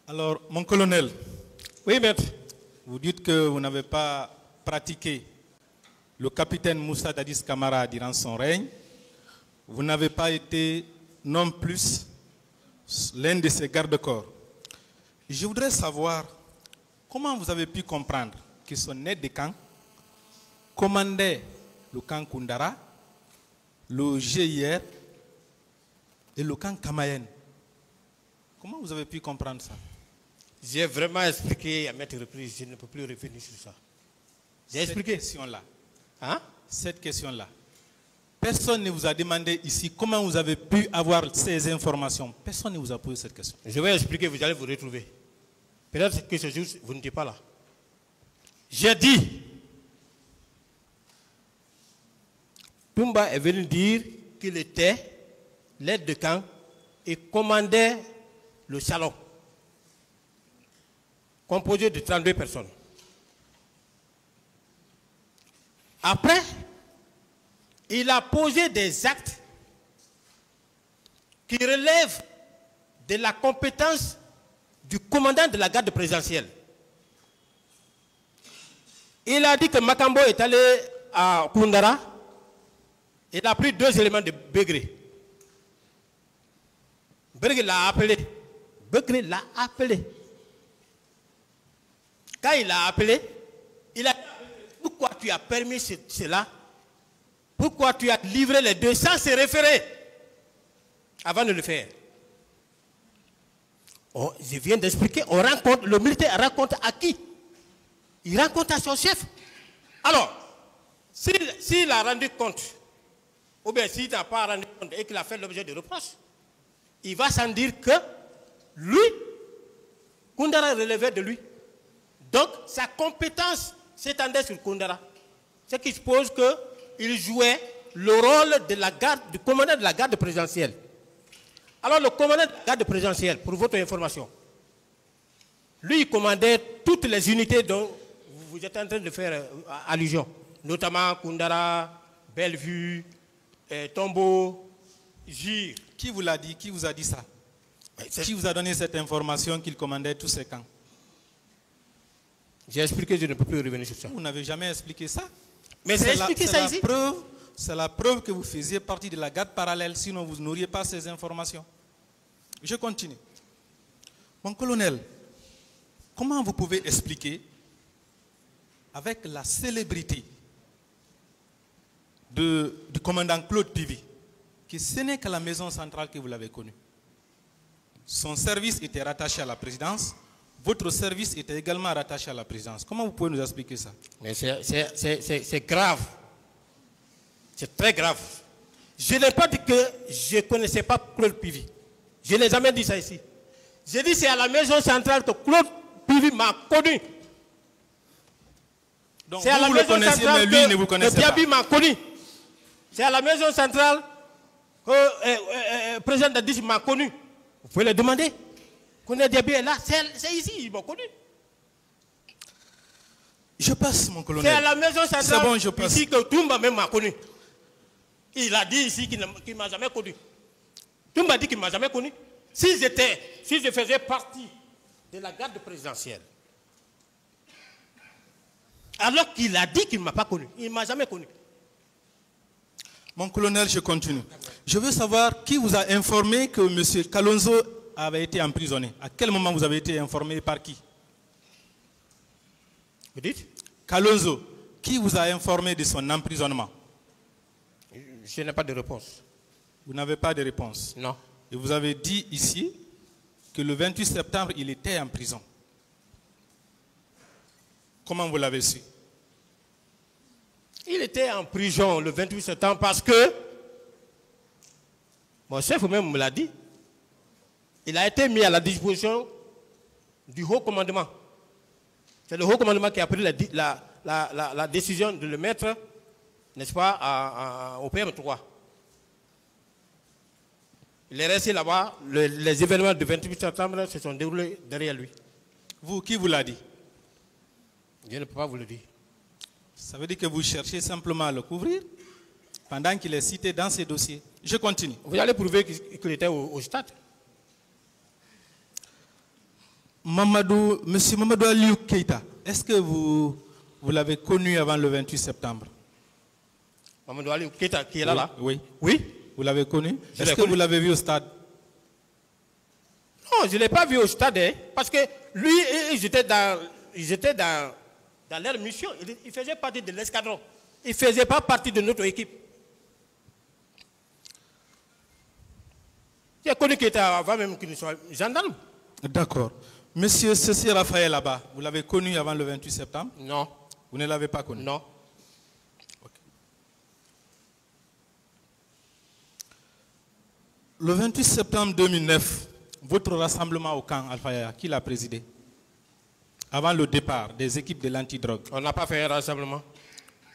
Alors, mon colonel, Oui, maître. vous dites que vous n'avez pas pratiqué le capitaine Moussa Dadis Camara durant son règne. Vous n'avez pas été non plus l'un de ses gardes-corps. Je voudrais savoir comment vous avez pu comprendre que son aide de camp commandait le camp Koundara, le GIR et le camp Kamayen. Comment vous avez pu comprendre ça? J'ai vraiment expliqué à maintes reprises, je ne peux plus revenir sur ça. J'ai expliqué. Cette question-là. Hein? Cette question-là. Personne ne vous a demandé ici comment vous avez pu avoir ces informations. Personne ne vous a posé cette question. Je vais expliquer, vous allez vous retrouver. Peut-être que ce jour, vous n'étiez pas là. J'ai dit, Toumba est venu dire qu'il était l'aide de camp et commandait le salon, composé de 32 personnes. Après, il a posé des actes qui relèvent de la compétence du commandant de la garde présidentielle. Il a dit que Makambo est allé à Koundara. Il a pris 2 éléments de Begré. Begré l'a appelé. Begré l'a appelé. Quand il l'a appelé, il a dit, pourquoi tu as permis cela? Pourquoi tu as livré les 2 sans se référer avant de le faire? Oh, je viens d'expliquer, le militaire rencontre à qui? Il rencontre à son chef. Alors, s'il a rendu compte, ou bien s'il n'a pas rendu compte et qu'il a fait l'objet de reproches, il va sans dire que lui, Koundara relevait de lui. Donc, sa compétence s'étendait sur Koundara. Ce qui suppose qu'il jouait le rôle de la garde, du commandant de la garde présidentielle. Alors, le commandant de la garde présidentielle, pour votre information, lui, il commandait toutes les unités dont vous êtes en train de faire allusion, notamment Koundara, Bellevue, Tombeau, Gir. Qui vous l'a dit? Qui vous a dit ça? Qui vous a donné cette information qu'il commandait tous ces camps? J'ai expliqué, je ne peux plus revenir sur ça. Vous n'avez jamais expliqué ça. Mais c'est expliqué ça ici. C'est la preuve que vous faisiez partie de la garde parallèle, sinon vous n'auriez pas ces informations. Je continue. Mon colonel, comment vous pouvez expliquer, avec la célébrité du commandant Claude Pivi, que ce n'est qu'à la maison centrale que vous l'avez connu? Son service était rattaché à la présidence. Votre service était également rattaché à la présidence. Comment vous pouvez nous expliquer ça? Mais c'est grave. C'est très grave. Je n'ai pas dit que je ne connaissais pas Claude Pivi. Je n'ai jamais dit ça ici. J'ai dit c'est à la maison centrale que Claude Pivi m'a connu. Donc vous le connaissez, mais lui ne vous connaissait pas. Diaby m'a connu. C'est à la maison centrale que le président Dadis m'a connu. Vous pouvez le demander. Connaît Diaby est là, c'est ici, ils m'ont connu. Je passe, mon colonel. C'est à la maison centrale bon, je passe. ici que Toumba même m'a connu. Il a dit ici qu'il ne m'a jamais connu. Toumba dit qu'il ne m'a jamais connu. Si je faisais partie de la garde présidentielle, alors qu'il a dit qu'il ne m'a pas connu, il ne m'a jamais connu. Mon colonel, je continue. Je veux savoir qui vous a informé que M. Kalonzo avait été emprisonné. À quel moment vous avez été informé, par qui? Vous dites? Kalonzo, qui vous a informé de son emprisonnement? Je n'ai pas de réponse. Vous n'avez pas de réponse? Non. Et vous avez dit ici que le 28 septembre, il était en prison. Comment vous l'avez su? Il était en prison le 28 septembre parce que, mon chef même me l'a dit, il a été mis à la disposition du haut commandement. C'est le haut commandement qui a pris la décision de le mettre, n'est-ce pas, au PM3. Il est resté là-bas. Les événements du 28 septembre se sont déroulés derrière lui. Vous, qui vous l'a dit? Je ne peux pas vous le dire. Ça veut dire que vous cherchez simplement à le couvrir pendant qu'il est cité dans ces dossiers. Je continue. Vous allez prouver qu'il était au stade. Monsieur Mamadou Aliou Keïta, est-ce que vous l'avez connu avant le 28 septembre? Mamadou Aliou Keïta, qui est là, oui, Oui. Vous l'avez connu? Est-ce que vous l'avez vu au stade? Non, je ne l'ai pas vu au stade, hein, parce que lui, ils étaient dans leur mission. Il faisait partie de l'escadron. Il ne faisait pas partie de notre équipe. J'ai connu qu'il était avant même qu'il ne soit gendarme. D'accord. Monsieur Cécile Raphaël là-bas, vous l'avez connu avant le 28 septembre? Non. Vous ne l'avez pas connu? Non. Okay. Le 28 septembre 2009, votre rassemblement au camp Alpha, qui l'a présidé? Avant le départ des équipes de l'antidrogue. On n'a pas fait un rassemblement.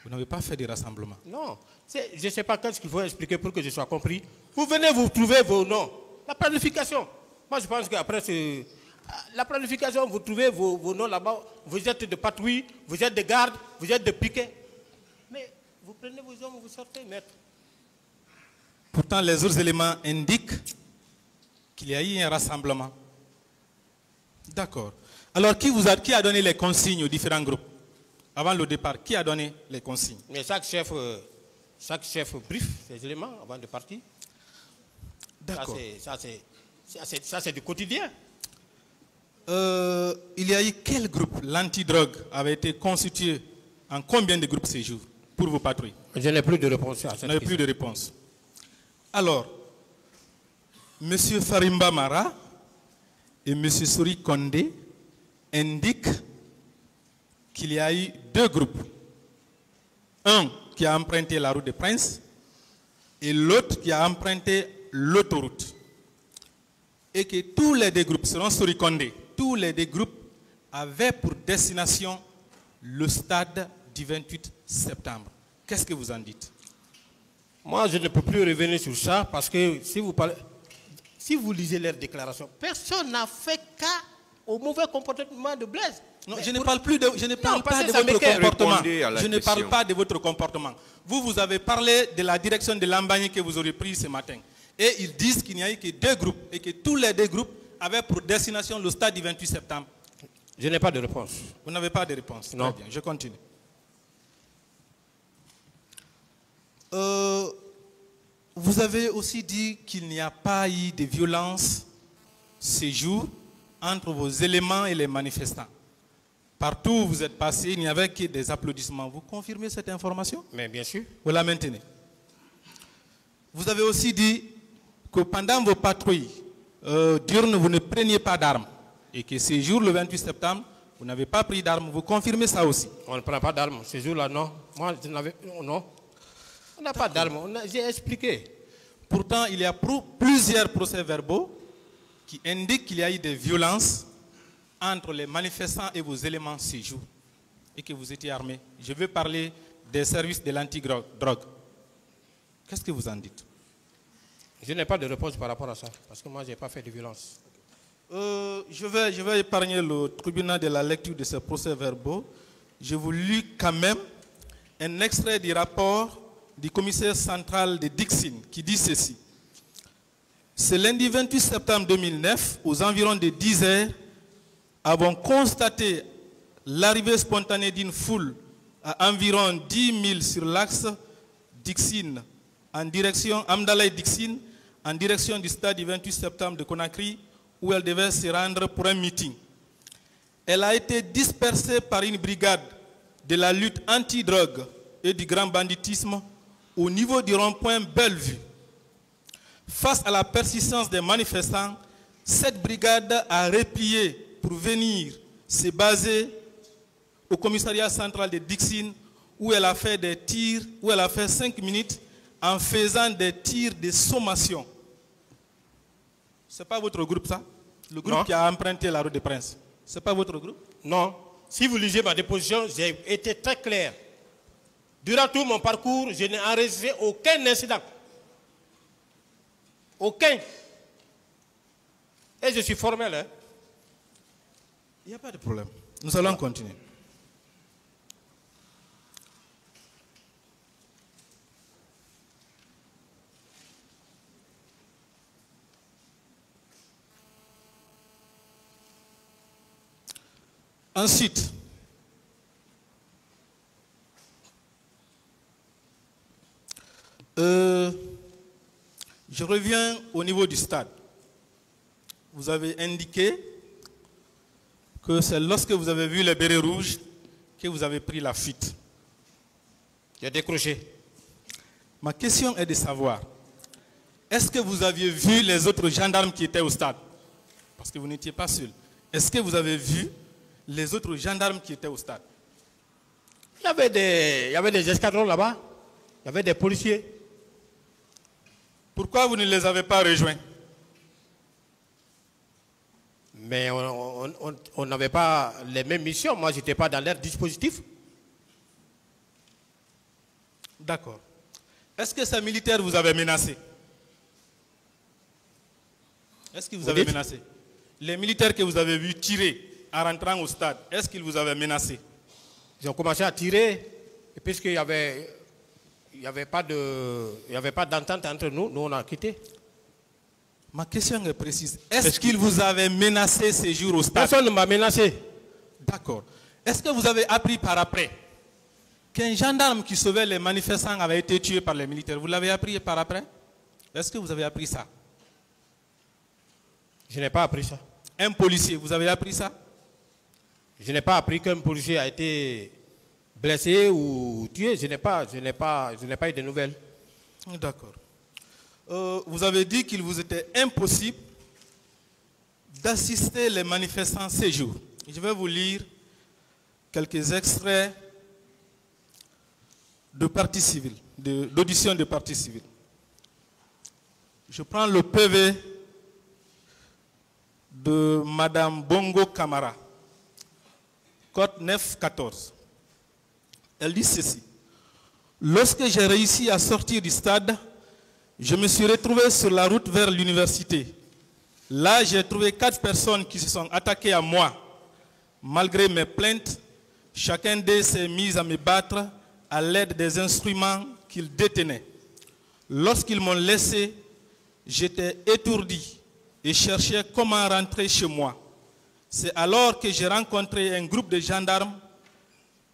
Vous n'avez pas fait de rassemblement? Non. Je ne sais pas qu'est-ce qu'il faut expliquer pour que je sois compris. Vous venez, vous trouvez vos noms. La planification. Moi, je pense qu'après, la planification, vous trouvez vos noms là-bas. Vous êtes de patrouille, vous êtes de garde, vous êtes de piquet. Mais vous prenez vos hommes, vous sortez, maître. Pourtant, les autres éléments indiquent qu'il y a eu un rassemblement. D'accord. Alors, qui a donné les consignes aux différents groupes? Avant le départ, qui a donné les consignes? Mais chaque chef brief ces éléments avant de partir. D'accord. Ça, c'est du quotidien. Il y a eu quel groupe? L'antidrogue avait été constitué en combien de groupes ces jours pour vos patrouilles? Je n'ai plus de réponse à cette question. Vous n'avez plus de réponse. Alors, M. Farimba Mara et M. Souri Kondé indiquent qu'il y a eu deux groupes. Un qui a emprunté la route des Princes et l'autre qui a emprunté l'autoroute. Et que tous les deux groupes, selon Souri Kondé, tous les deux groupes avaient pour destination le stade du 28 septembre. Qu'est-ce que vous en dites? Moi, je ne peux plus revenir sur ça parce que si vous lisez leurs déclarations, personne n'a fait cas au mauvais comportement de Blaise. Non, je ne parle pas de votre comportement. Je ne parle pas de votre comportement. Vous avez parlé de la direction de l'Ambagné que vous aurez prise ce matin. Et ils disent qu'il n'y a eu que deux groupes et que tous les deux groupes avaient pour destination le stade du 28 septembre. Je n'ai pas de réponse. Vous n'avez pas de réponse? Non. Très bien, je continue. Vous avez aussi dit qu'il n'y a pas eu de violence ces jours entre vos éléments et les manifestants. Partout où vous êtes passé, il n'y avait que des applaudissements. Vous confirmez cette information? Mais bien sûr. Vous la maintenez. Vous avez aussi dit que pendant vos patrouilles diurnes, vous ne preniez pas d'armes. Et que ces jours, le 28 septembre, vous n'avez pas pris d'armes. Vous confirmez ça aussi? On ne prend pas d'armes. Ces jours-là, non. Moi, je n'avais... Non. On n'a pas d'armes. J'ai expliqué. Pourtant, il y a plusieurs procès-verbaux qui indiquent qu'il y a eu des violences entre les manifestants et vos éléments ces jours et que vous étiez armés. Je veux parler des services de l'anti-drogue. Qu'est-ce que vous en dites? Je n'ai pas de réponse par rapport à ça, parce que moi, je n'ai pas fait de violence. Je vais épargner le tribunal de la lecture de ces procès-verbaux. Je vous lis quand même un extrait du rapport du commissaire central de Dixine qui dit ceci. Ce lundi 28 septembre 2009, aux environs de 10 heures, avons constaté l'arrivée spontanée d'une foule à environ 10 000 sur l'axe Dixine, en direction Amdalaï-Dixine, en direction du stade du 28 septembre de Conakry, où elle devait se rendre pour un meeting. Elle a été dispersée par une brigade de la lutte anti-drogue et du grand banditisme au niveau du rond-point Bellevue. Face à la persistance des manifestants, cette brigade a replié pour venir se baser au commissariat central de Dixine, où elle a fait des tirs, où elle a fait 5 minutes en faisant des tirs de sommation. Ce n'est pas votre groupe, ça? Le groupe qui a emprunté la route des Princes. Ce n'est pas votre groupe? Non. Si vous lisez ma déposition, j'ai été très clair. Durant tout mon parcours, je n'ai enregistré aucun incident. Aucun. Et je suis formel. Hein? Il n'y a pas de problème. Nous allons continuer. Ensuite, je reviens au niveau du stade. Vous avez indiqué que c'est lorsque vous avez vu les bérets rouges que vous avez pris la fuite. J'ai décroché. Ma question est de savoir, est-ce que vous aviez vu les autres gendarmes qui étaient au stade? Parce que vous n'étiez pas seul. Est-ce que vous avez vu les autres gendarmes qui étaient au stade? Il y avait des escadrons là-bas. Il y avait des policiers. Pourquoi vous ne les avez pas rejoints? Mais on n'avait pas les mêmes missions. Moi, je n'étais pas dans leur dispositif. D'accord. Est-ce que ces militaires vous avaient menacé? Est-ce qu'ils vous avaient menacé? Les militaires que vous avez vus tirer en rentrant au stade, est-ce qu'ils vous avaient menacé? Ils ont commencé à tirer. Et puisqu'il n'y avait pas d'entente entre nous, nous on a quitté. Ma question est précise. Est-ce qu'ils vous avaient menacé ces jours au stade? Personne ne m'a menacé. D'accord. Est-ce que vous avez appris par après qu'un gendarme qui sauvait les manifestants avait été tué par les militaires? Vous l'avez appris par après? Est-ce que vous avez appris ça? Je n'ai pas appris ça. Un policier, vous avez appris ça? Je n'ai pas appris qu'un policier a été blessé ou tué. Je n'ai pas eu de nouvelles. D'accord. Vous avez dit qu'il vous était impossible d'assister les manifestants ces jours. Je vais vous lire quelques extraits de partie civile, d'audition de partie civile. Je prends le PV de Madame Bongo Camara, code 914. Elle dit ceci. Lorsque j'ai réussi à sortir du stade, je me suis retrouvé sur la route vers l'université. Là, j'ai trouvé 4 personnes qui se sont attaquées à moi. Malgré mes plaintes, chacun d'eux s'est mis à me battre à l'aide des instruments qu'ils détenaient. Lorsqu'ils m'ont laissé, j'étais étourdi et cherchais comment rentrer chez moi. C'est alors que j'ai rencontré un groupe de gendarmes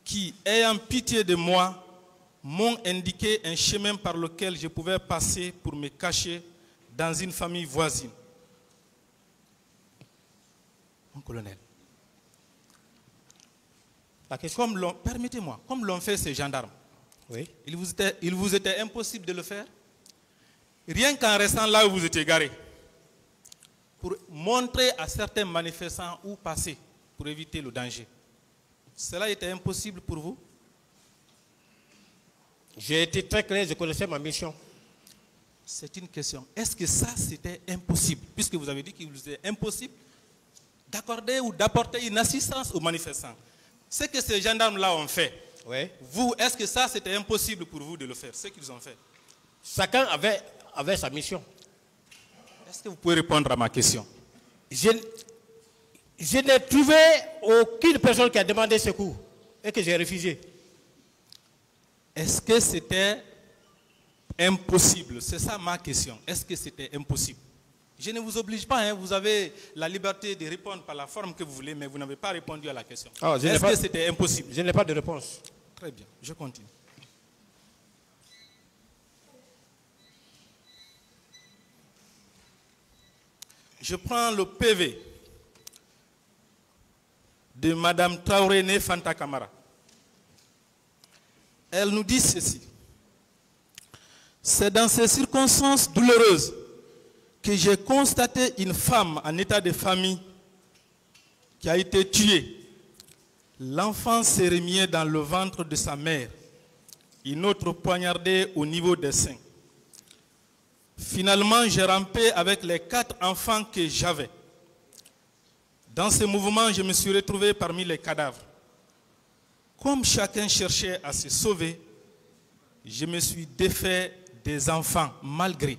qui, ayant pitié de moi, m'ont indiqué un chemin par lequel je pouvais passer pour me cacher dans une famille voisine. Mon colonel, permettez-moi, comme l'ont fait ces gendarmes, oui. il vous était impossible de le faire? Rien qu'en restant là où vous étiez garé, pour montrer à certains manifestants où passer, pour éviter le danger. Cela était impossible pour vous? J'ai été très clair, je connaissais ma mission. C'est une question. Est-ce que ça, c'était impossible? Puisque vous avez dit qu'il vous était impossible d'accorder ou d'apporter une assistance aux manifestants. Ce que ces gendarmes-là ont fait, oui. Vous, est-ce que ça, c'était impossible pour vous de le faire, ce qu'ils ont fait? Chacun avait sa mission. Est-ce que vous pouvez répondre à ma question? Je n'ai trouvé aucune personne qui a demandé secours et que j'ai refusé. Est-ce que c'était impossible? C'est ça ma question. Est-ce que c'était impossible? Je ne vous oblige pas, hein. Vous avez la liberté de répondre par la forme que vous voulez, mais vous n'avez pas répondu à la question. Est-ce que c'était impossible? Je n'ai pas de réponse. Très bien, je continue. Je prends le PV de Madame Traoré Fanta Camara. Elle nous dit ceci. C'est dans ces circonstances douloureuses que j'ai constaté une femme en état de famille qui a été tuée. L'enfant s'est remis dans le ventre de sa mère, une autre poignardée au niveau des seins. Finalement, j'ai rampé avec les 4 enfants que j'avais. Dans ce mouvement, je me suis retrouvé parmi les cadavres. Comme chacun cherchait à se sauver, je me suis défait des enfants, malgré.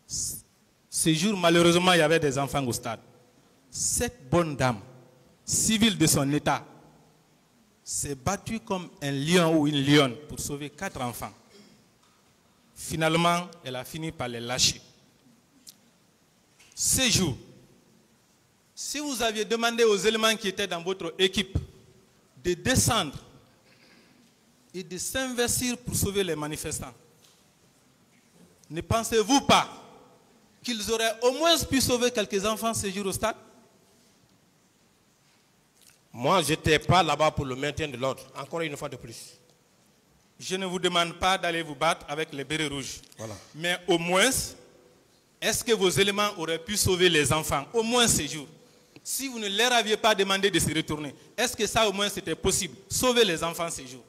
Ce jour, malheureusement, il y avait des enfants au stade. Cette bonne dame, civile de son état, s'est battue comme un lion ou une lionne pour sauver 4 enfants. Finalement, elle a fini par les lâcher. Ce Si vous aviez demandé aux éléments qui étaient dans votre équipe de descendre et de s'investir pour sauver les manifestants, ne pensez-vous pas qu'ils auraient au moins pu sauver quelques enfants ce jour au stade? Moi, je n'étais pas là-bas pour le maintien de l'ordre, encore une fois de plus. Je ne vous demande pas d'aller vous battre avec les bérets rouges. Voilà. Mais au moins, est-ce que vos éléments auraient pu sauver les enfants, au moins ce jour? Si vous ne leur aviez pas demandé de se retourner, est-ce que ça au moins c'était possible? Sauver les enfants ce jour.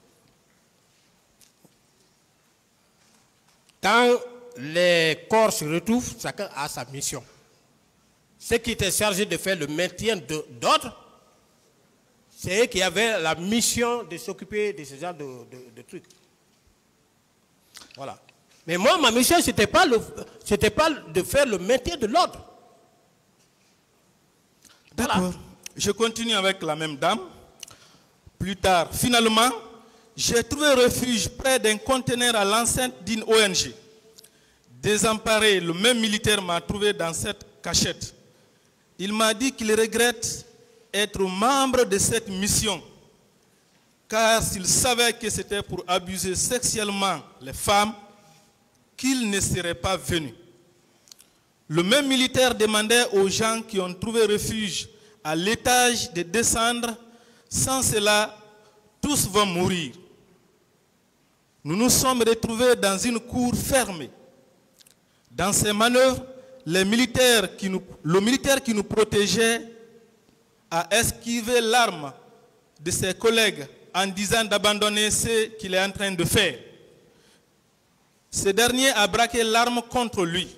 Quand les corps se retrouvent, chacun a sa mission. Ceux qui étaient chargés de faire le maintien d'ordre, c'est eux qui avaient la mission de s'occuper de ce genre de trucs. Voilà. Mais moi, ma mission, ce n'était pas de faire le maintien de l'ordre. D'accord. Voilà. Je continue avec la même dame. Plus tard, finalement, j'ai trouvé refuge près d'un conteneur à l'enceinte d'une ONG. Désemparé, le même militaire m'a trouvé dans cette cachette. Il m'a dit qu'il regrette être membre de cette mission, car s'il savait que c'était pour abuser sexuellement les femmes, qu'il ne serait pas venu. Le même militaire demandait aux gens qui ont trouvé refuge à l'étage de descendre. Sans cela, tous vont mourir. Nous nous sommes retrouvés dans une cour fermée. Dans ces manœuvres, le militaire qui nous protégeait a esquivé l'arme de ses collègues en disant d'abandonner ce qu'il est en train de faire. Ce dernier a braqué l'arme contre lui.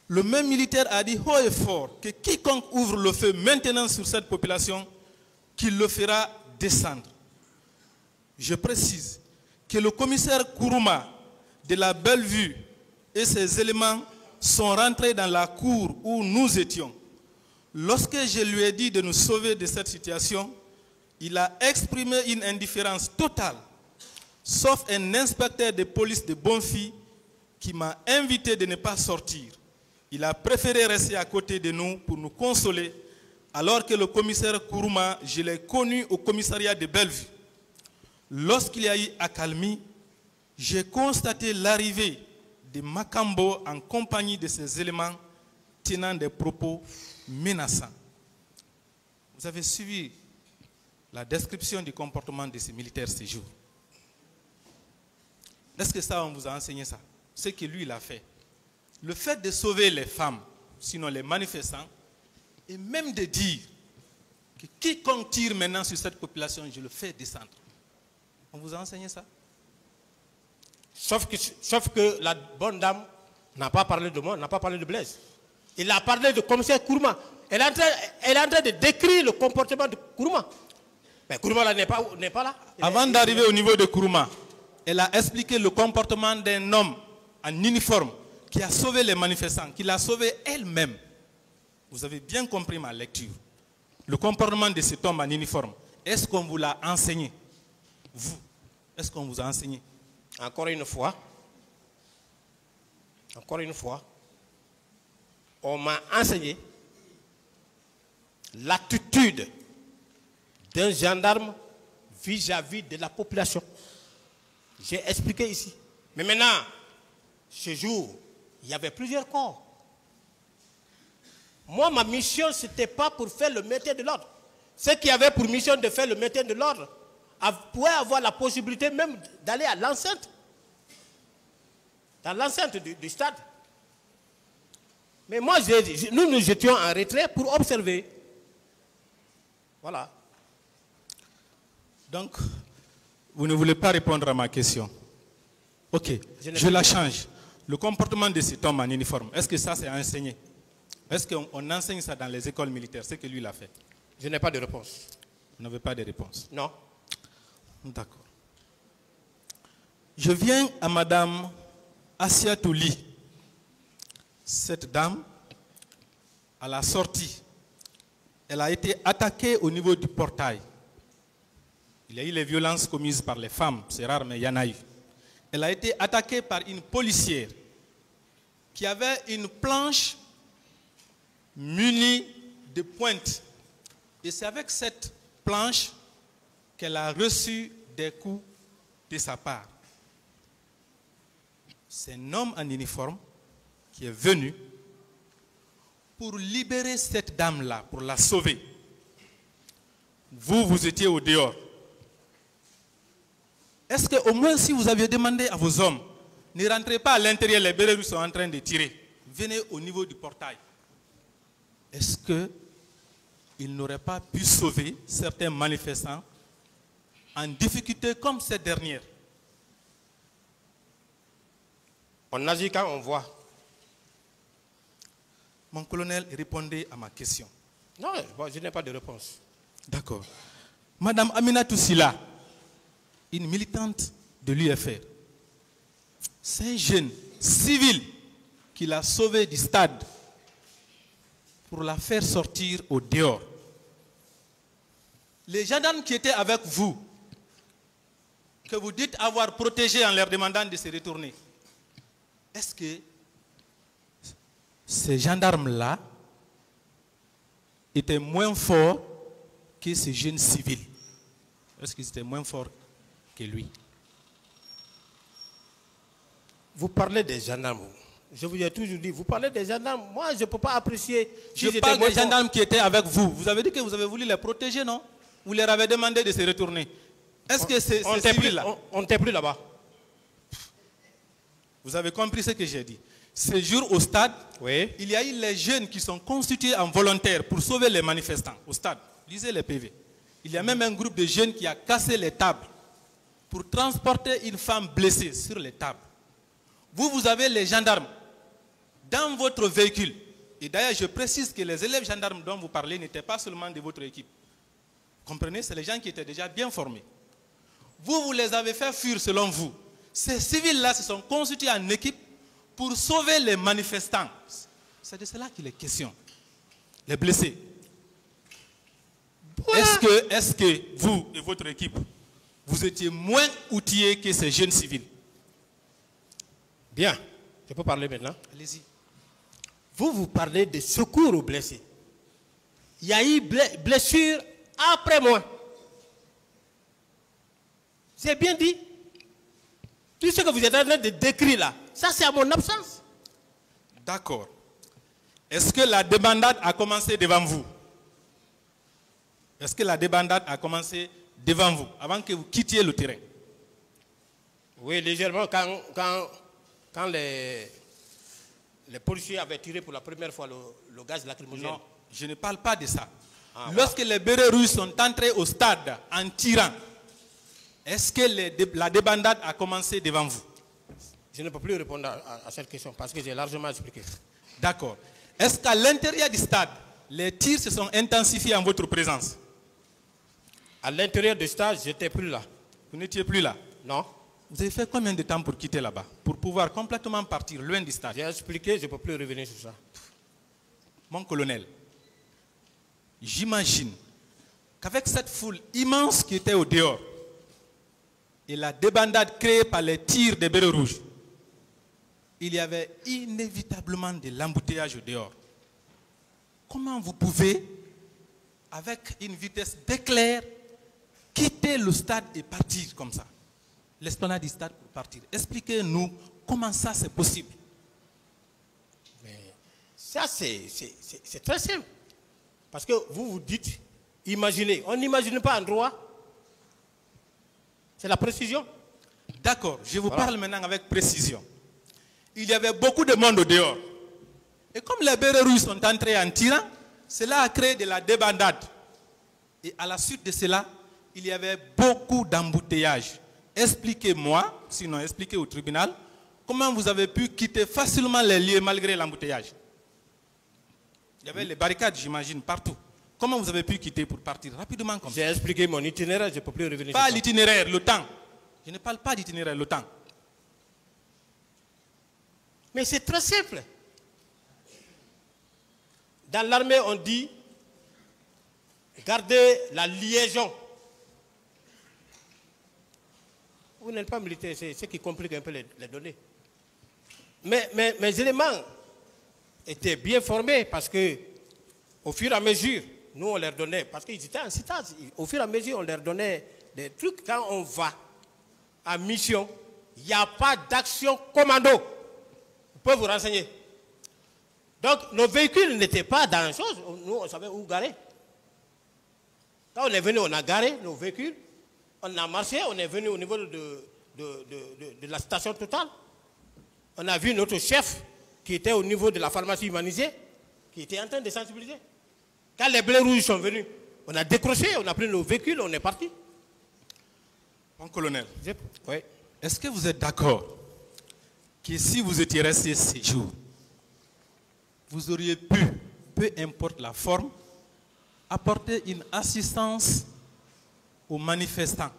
Le même militaire a dit haut et fort que quiconque ouvre le feu maintenant sur cette population, qu'il le fera descendre. Je précise que le commissaire Kourouma de la Bellevue et ses éléments sont rentrés dans la cour où nous étions. Lorsque je lui ai dit de nous sauver de cette situation, il a exprimé une indifférence totale, sauf un inspecteur de police de Bonfi qui m'a invité de ne pas sortir. Il a préféré rester à côté de nous pour nous consoler, alors que le commissaire Kourouma, je l'ai connu au commissariat de Bellevue. Lorsqu'il y a eu accalmie, j'ai constaté l'arrivée de Makambo en compagnie de ses éléments tenant des propos menaçants. Vous avez suivi la description du comportement de ces militaires ce jour. Est-ce que ça, on vous a enseigné ça? Ce que lui, il a fait. Le fait de sauver les femmes, sinon les manifestants, et même de dire que quiconque tire maintenant sur cette population, je le fais descendre. On vous a enseigné ça? Sauf que la bonne dame n'a pas parlé de moi, n'a pas parlé de Blaise. Il a parlé de commissaire Kourouma. Elle est en train de décrire le comportement de Kourouma. Mais Kourouma n'est pas là. Avant d'arriver au niveau de Kourouma, elle a expliqué le comportement d'un homme en uniforme qui a sauvé les manifestants, qui l'a sauvé elle-même. Vous avez bien compris ma lecture. Le comportement de cet homme en uniforme, est-ce qu'on vous l'a enseigné? Vous, est-ce qu'on vous a enseigné? Encore une fois, on m'a enseigné l'attitude d'un gendarme vis-à-vis de la population. J'ai expliqué ici. Mais maintenant, ce jour, il y avait plusieurs corps. Moi, ma mission, ce n'était pas pour faire le maintien de l'ordre. Ceux qui avaient pour mission de faire le maintien de l'ordre pouvaient avoir la possibilité même d'aller à l'enceinte. Dans l'enceinte du stade. Mais moi, nous étions en retrait pour observer. Voilà. Donc, vous ne voulez pas répondre à ma question. Ok, je la change. Le comportement de cet homme en uniforme, est-ce que ça c'est enseigné? Est-ce qu'on enseigne ça dans les écoles militaires? C'est que lui l'a fait. Je n'ai pas de réponse. Vous n'avez pas de réponse? Non. D'accord. Je viens à Madame Assiatouli. Cette dame, à la sortie, elle a été attaquée au niveau du portail. Il y a eu les violences commises par les femmes, c'est rare mais il y en a eu. Elle a été attaquée par une policière qui avait une planche munie de de pointe. Et c'est avec cette planche qu'elle a reçu des coups de sa part. C'est un homme en uniforme qui est venu pour libérer cette dame-là, pour la sauver. Vous, vous étiez au dehors. Est-ce qu'au moins si vous aviez demandé à vos hommes, ne rentrez pas à l'intérieur, les bérets sont en train de tirer. Venez au niveau du portail. Est-ce qu'ils n'auraient pas pu sauver certains manifestants en difficulté comme cette dernière? On agit quand on voit. Mon colonel, répondez à ma question. Non, je n'ai pas de réponse. D'accord. Madame Aminatou Sila, une militante de l'UFR, c'est un jeune civil qui l'a sauvé du stade pour la faire sortir au dehors. Les gendarmes qui étaient avec vous, que vous dites avoir protégés en leur demandant de se retourner, est-ce que ces gendarmes-là étaient moins forts que ces jeunes civils? Est-ce qu'ils étaient moins forts que lui? Vous parlez des gendarmes. Je vous ai toujours dit, vous parlez des gendarmes. Moi, je ne peux pas apprécier. Je parle des gendarmes qui étaient avec vous. Vous avez dit que vous avez voulu les protéger, non? Vous leur avez demandé de se retourner. Est-ce que ces civils-là... On n'était plus là-bas. Vous avez compris ce que j'ai dit. Ce jour au stade, oui, il y a eu les jeunes qui sont constitués en volontaires pour sauver les manifestants au stade. Lisez les PV. Il y a même un groupe de jeunes qui a cassé les tables pour transporter une femme blessée sur les tables. Vous avez les gendarmes dans votre véhicule. Et d'ailleurs, je précise que les élèves gendarmes dont vous parlez n'étaient pas seulement de votre équipe. Comprenez, c'est les gens qui étaient déjà bien formés. Vous les avez fait fuir selon vous. Ces civils-là se sont constitués en équipe pour sauver les manifestants. C'est de cela qu'il est question. Les blessés. Voilà. Est-ce que vous et votre équipe, vous étiez moins outillés que ces jeunes civils? Bien, je peux parler maintenant. Allez-y. Vous parlez de secours aux blessés. Il y a eu blessure après moi. C'est bien dit. Tout ce que vous êtes en train de décrire là, ça c'est à mon absence. D'accord. Est-ce que la débandade a commencé devant vous? Est-ce que la débandade a commencé devant vous, avant que vous quittiez le terrain? Oui, légèrement, quand les policiers avaient tiré pour la première fois le gaz lacrymogène. Non, je ne parle pas de ça. Voilà. Lorsque les bérets rouges sont entrés au stade en tirant, est-ce que la débandade a commencé devant vous? Je ne peux plus répondre à cette question parce que j'ai largement expliqué. D'accord. Est-ce qu'à l'intérieur du stade, les tirs se sont intensifiés en votre présence? À l'intérieur du stade, je n'étais plus là. Vous n'étiez plus là? Non. Vous avez fait combien de temps pour quitter là-bas? Pour pouvoir complètement partir loin du stade? J'ai expliqué, je ne peux plus revenir sur ça. Mon colonel, j'imagine qu'avec cette foule immense qui était au dehors et la débandade créée par les tirs des bérets rouges, il y avait inévitablement de l'embouteillage au dehors. Comment vous pouvez, avec une vitesse d'éclair, quitter le stade et partir comme ça? L'esplanade du stade pour partir. Expliquez-nous comment ça c'est possible. Mais ça c'est très simple. Parce que vous dites, imaginez. On n'imagine pas en droit. C'est la précision. D'accord, je vous parle maintenant avec précision. Il y avait beaucoup de monde au dehors. Et comme les bérets rouges sont entrés en tirant, cela a créé de la débandade. Et à la suite de cela, il y avait beaucoup d'embouteillages. Expliquez-moi, sinon expliquez au tribunal, comment vous avez pu quitter facilement les lieux malgré l'embouteillage. Il y avait les barricades, j'imagine, partout. Comment vous avez pu quitter pour partir rapidement comme ça? J'ai expliqué mon itinéraire, je ne peux plus revenir. Pas l'itinéraire, le temps. Je ne parle pas d'itinéraire, le temps. Mais c'est très simple. Dans l'armée, on dit garder la liaison. Vous n'êtes pas militaire, c'est ce qui complique un peu les données. Mais mes éléments étaient bien formés parce que Au fur et à mesure, nous on leur donnait, parce qu'ils étaient en stage, au fur et à mesure on leur donnait des trucs. Quand on va à mission, il n'y a pas d'action commando. Vous pouvez vous renseigner. Donc nos véhicules n'étaient pas dans la chose, nous on savait où garer. Quand on est venu, on a garé nos véhicules, on a marché, on est venu au niveau de la station Total. On a vu notre chef qui était au niveau de la pharmacie humanisée, qui était en train de sensibiliser. Quand les blés rouges sont venus, on a décroché, on a pris nos véhicules, on est parti. Mon colonel, Oui. est-ce que vous êtes d'accord que si vous étiez resté 6 jours, vous auriez pu, peu importe la forme, apporter une assistance aux manifestants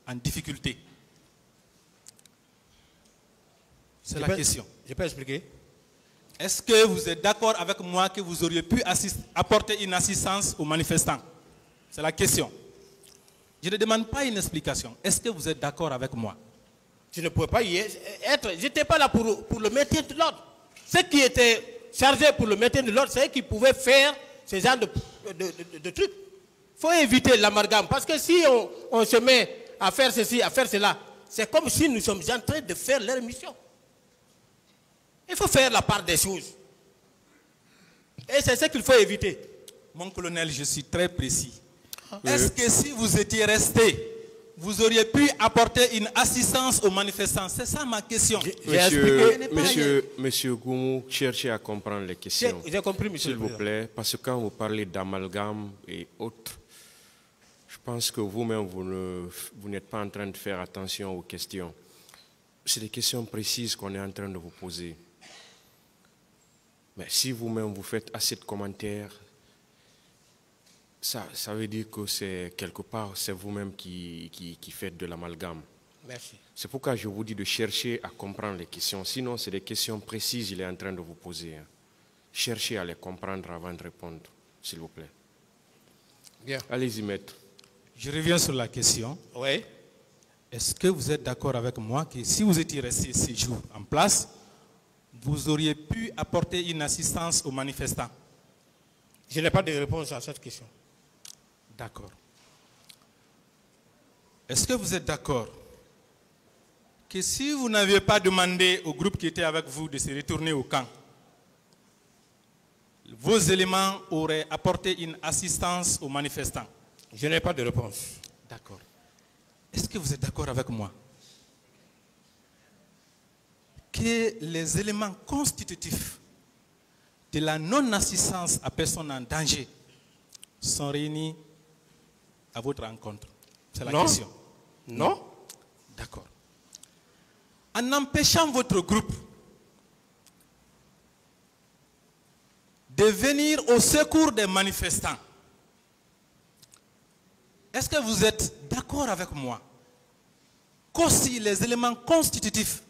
en difficulté? C'est la question. Je peux expliquer? Est-ce que vous êtes d'accord avec moi que vous auriez pu apporter une assistance aux manifestants? C'est la question. Je ne demande pas une explication. Est-ce que vous êtes d'accord avec moi? Je ne pouvais pas y être. Je n'étais pas là pour le maintien de l'ordre. Ceux qui étaient chargés pour le maintien de l'ordre, c'est eux qui pouvaient faire ce genre de trucs. Il faut éviter l'amalgame. Parce que si on se met à faire ceci, à faire cela, c'est comme si nous sommes en train de faire leur mission. Il faut faire la part des choses. Et c'est ce qu'il faut éviter. Mon colonel, je suis très précis. Est-ce que si vous étiez resté, vous auriez pu apporter une assistance aux manifestants? C'est ça ma question. Monsieur Goumou, cherchez à comprendre les questions. J'ai compris, monsieur. S'il vous plaît, parce que quand vous parlez d'amalgame et autres, je pense que vous-même, vous n'êtes pas en train de faire attention aux questions. C'est des questions précises qu'on est en train de vous poser. Mais si vous-même vous faites assez de commentaires, ça veut dire que c'est quelque part, c'est vous-même qui faites de l'amalgame. Merci. C'est pourquoi je vous dis de chercher à comprendre les questions. Sinon, c'est des questions précises qu'il est en train de vous poser. Cherchez à les comprendre avant de répondre, s'il vous plaît. Bien. Allez-y, maître. Je reviens sur la question. Oui. Est-ce que vous êtes d'accord avec moi que si vous étiez resté 6 jours en place, vous auriez pu apporter une assistance aux manifestants? Je n'ai pas de réponse à cette question. D'accord. Est-ce que vous êtes d'accord que si vous n'aviez pas demandé au groupe qui était avec vous de se retourner au camp, vos éléments auraient apporté une assistance aux manifestants? Je n'ai pas de réponse. D'accord. Est-ce que vous êtes d'accord avec moi que les éléments constitutifs de la non-assistance à personne en danger sont réunis à votre rencontre? C'est la question. Non. D'accord. En empêchant votre groupe de venir au secours des manifestants, est-ce que vous êtes d'accord avec moi qu'aussi les éléments constitutifs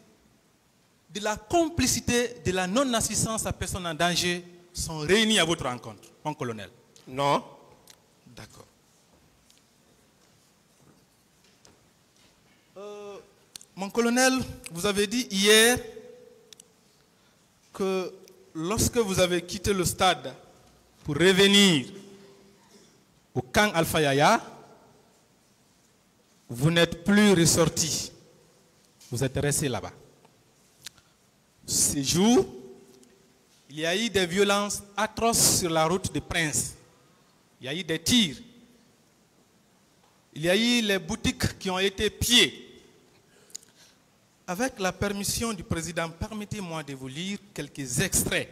de la complicité de la non-assistance à personne en danger sont réunis à votre rencontre, mon colonel? Non. D'accord. Mon colonel, vous avez dit hier que lorsque vous avez quitté le stade pour revenir au camp Alpha Yaya, vous n'êtes plus ressorti. Vous êtes resté là-bas. Ces jours, il y a eu des violences atroces sur la route de Prince. Il y a eu des tirs. Il y a eu les boutiques qui ont été pillées. Avec la permission du président, permettez-moi de vous lire quelques extraits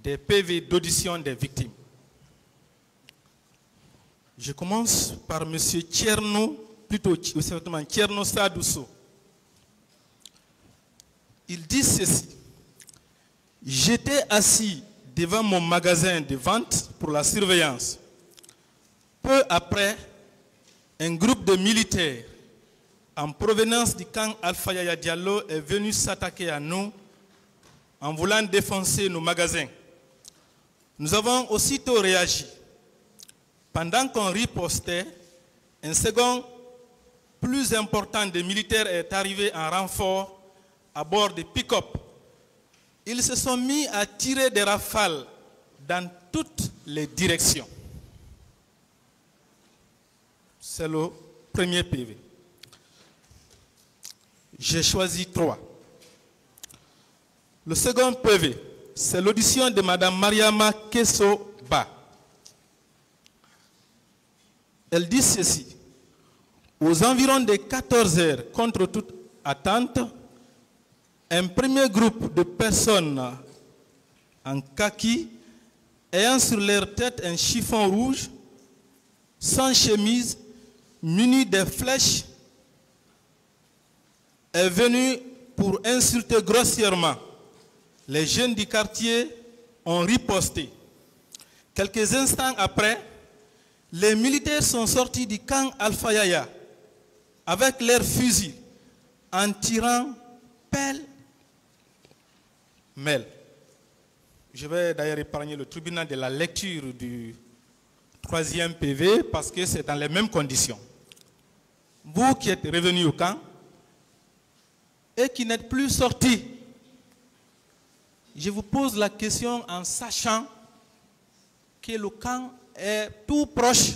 des PV d'audition des victimes. Je commence par M. Tcherno, plutôt certainement Tcherno Sadousso. Il dit ceci: j'étais assis devant mon magasin de vente pour la surveillance. Peu après, un groupe de militaires en provenance du camp Alpha Yaya Diallo est venu s'attaquer à nous en voulant défoncer nos magasins. Nous avons aussitôt réagi. Pendant qu'on ripostait, un second plus important des militaires est arrivé en renfort à bord de pick-up. Ils se sont mis à tirer des rafales dans toutes les directions. C'est le premier PV. J'ai choisi 3. Le second PV, c'est l'audition de Mme Mariama Kesso-Ba. Elle dit ceci. Aux environs de 14 heures, contre toute attente, un premier groupe de personnes en kaki, ayant sur leur tête un chiffon rouge, sans chemise, muni de flèches, est venu pour insulter grossièrement. Les jeunes du quartier ont riposté. Quelques instants après, les militaires sont sortis du camp Alpha-Yaya avec leurs fusils en tirant pêle-mêle. Je vais d'ailleurs épargner le tribunal de la lecture du 3e PV parce que c'est dans les mêmes conditions. Vous qui êtes revenus au camp et qui n'êtes plus sortis, je vous pose la question en sachant que le camp est tout proche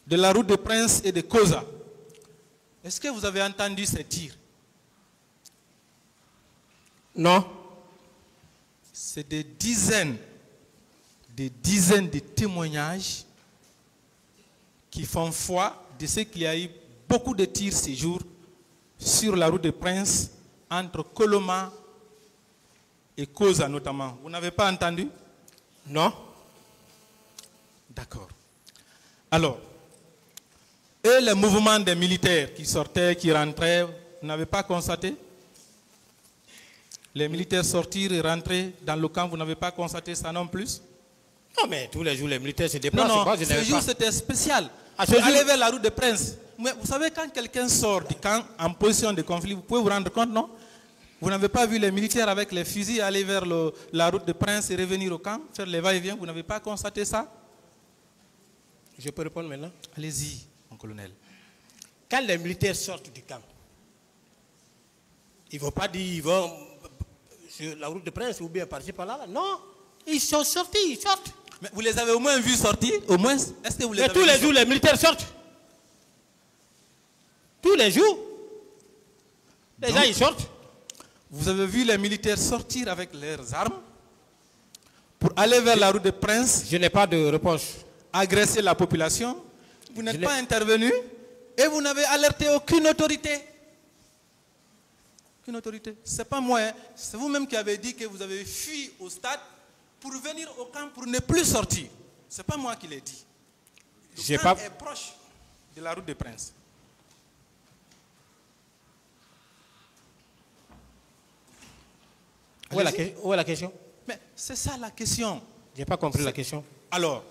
de la route de Prince et de Koza. Est-ce que vous avez entendu ces tirs? Non. C'est des dizaines de témoignages qui font foi de ce qu'il y a eu beaucoup de tirs ces jours sur la route de Prince entre Koloma et Koza notamment. Vous n'avez pas entendu? Non. D'accord. Alors, et les mouvements des militaires qui sortaient, qui rentraient, vous n'avez pas constaté? Les militaires sortir et rentrer dans le camp, vous n'avez pas constaté ça non plus? Non, mais tous les jours, les militaires se déplacent. Non, ce jour, c'était spécial. Aller vers la route de Prince. Mais vous savez, quand quelqu'un sort du camp en position de conflit, vous pouvez vous rendre compte, non? Vous n'avez pas vu les militaires avec les fusils aller vers la route de Prince et revenir au camp, faire les va-et-vient? Vous n'avez pas constaté ça? Je peux répondre maintenant? Allez-y, mon colonel. Quand les militaires sortent du camp, ils ne vont pas dire ils vont sur la route de Prince ou bien par-ci par-là. Non, ils sont sortis, ils sortent. Mais vous les avez au moins vus sortir? Au moins, est-ce que vous les avez tous les jours, les militaires sortent. Tous les jours. Les gens, ils sortent. Vous avez vu les militaires sortir avec leurs armes pour aller vers la route de Prince? Je n'ai pas de réponse. Agresser la population? Vous n'êtes pas intervenu et vous n'avez alerté aucune autorité. Aucune autorité. Ce n'est pas moi, hein. C'est vous-même qui avez dit que vous avez fui au stade pour venir au camp pour ne plus sortir. Ce n'est pas moi qui l'ai dit. Le camp est proche de la route de Prince. Où est la question? Mais c'est ça la question. Je n'ai pas compris la question. Alors,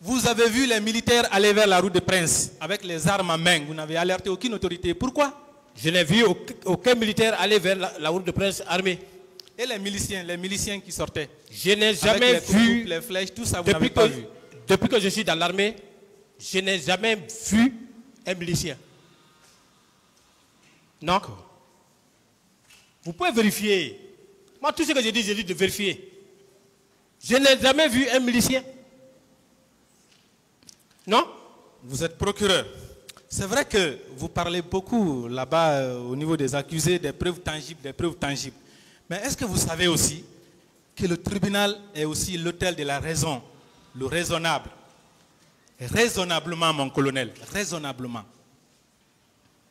vous avez vu les militaires aller vers la route de Prince avec les armes en main. Vous n'avez alerté aucune autorité. Pourquoi? Je n'ai vu aucun militaire aller vers la route de Prince armé. Et les miliciens qui sortaient? Je n'ai jamais vu. Les flèches, tout ça, vous n'avez pas vu. Depuis que je suis dans l'armée, je n'ai jamais vu un milicien. Non. Vous pouvez vérifier. Moi, tout ce que j'ai dit de vérifier. Je n'ai jamais vu un milicien. Non? Vous êtes procureur. C'est vrai que vous parlez beaucoup là-bas au niveau des accusés, des preuves tangibles. Mais est-ce que vous savez aussi que le tribunal est aussi l'autel de la raison, le raisonnable? Raisonnablement, mon colonel, raisonnablement.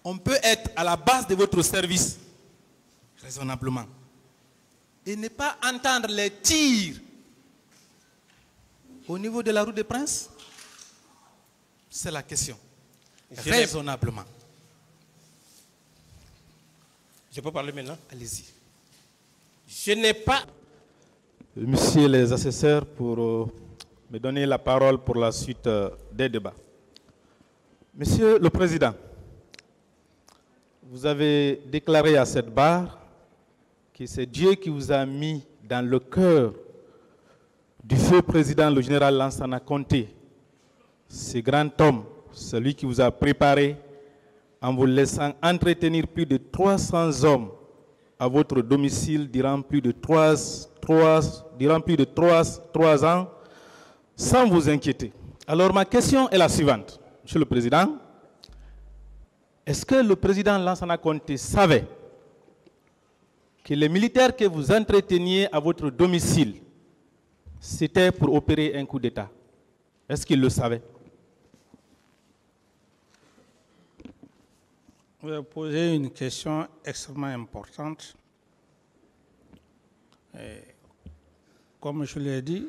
On peut être à la base de votre service, raisonnablement, et ne pas entendre les tirs au niveau de la route des Princes? C'est la question. Raisonnablement. Je peux parler maintenant? Allez-y. Je n'ai pas... Monsieur les assesseurs, pour me donner la parole pour la suite des débats. Monsieur le Président, vous avez déclaré à cette barre que c'est Dieu qui vous a mis dans le cœur du feu président, le général Lansana Conté, ce grand homme, celui qui vous a préparé en vous laissant entretenir plus de 300 hommes à votre domicile durant plus de 3 ans sans vous inquiéter. Alors ma question est la suivante, Monsieur le Président. Est-ce que le président Lansana Conté savait que les militaires que vous entreteniez à votre domicile, c'était pour opérer un coup d'État? Est-ce qu'il le savait? Vous avez posé une question extrêmement importante. Et comme je l'ai dit,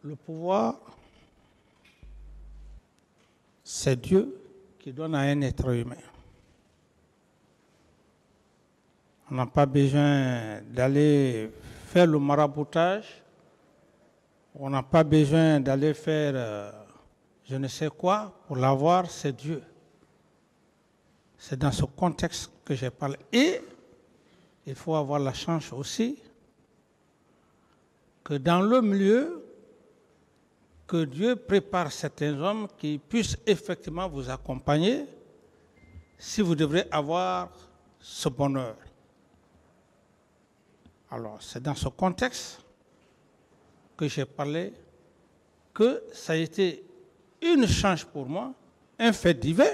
le pouvoir, c'est Dieu qui donne à un être humain. On n'a pas besoin d'aller faire le maraboutage, on n'a pas besoin d'aller faire je ne sais quoi pour l'avoir, c'est Dieu. C'est dans ce contexte que j'ai parlé. Et il faut avoir la chance aussi que dans le milieu, que Dieu prépare certains hommes qui puissent effectivement vous accompagner si vous devrez avoir ce bonheur. Alors, c'est dans ce contexte que j'ai parlé que ça a été une chance pour moi, un fait divin,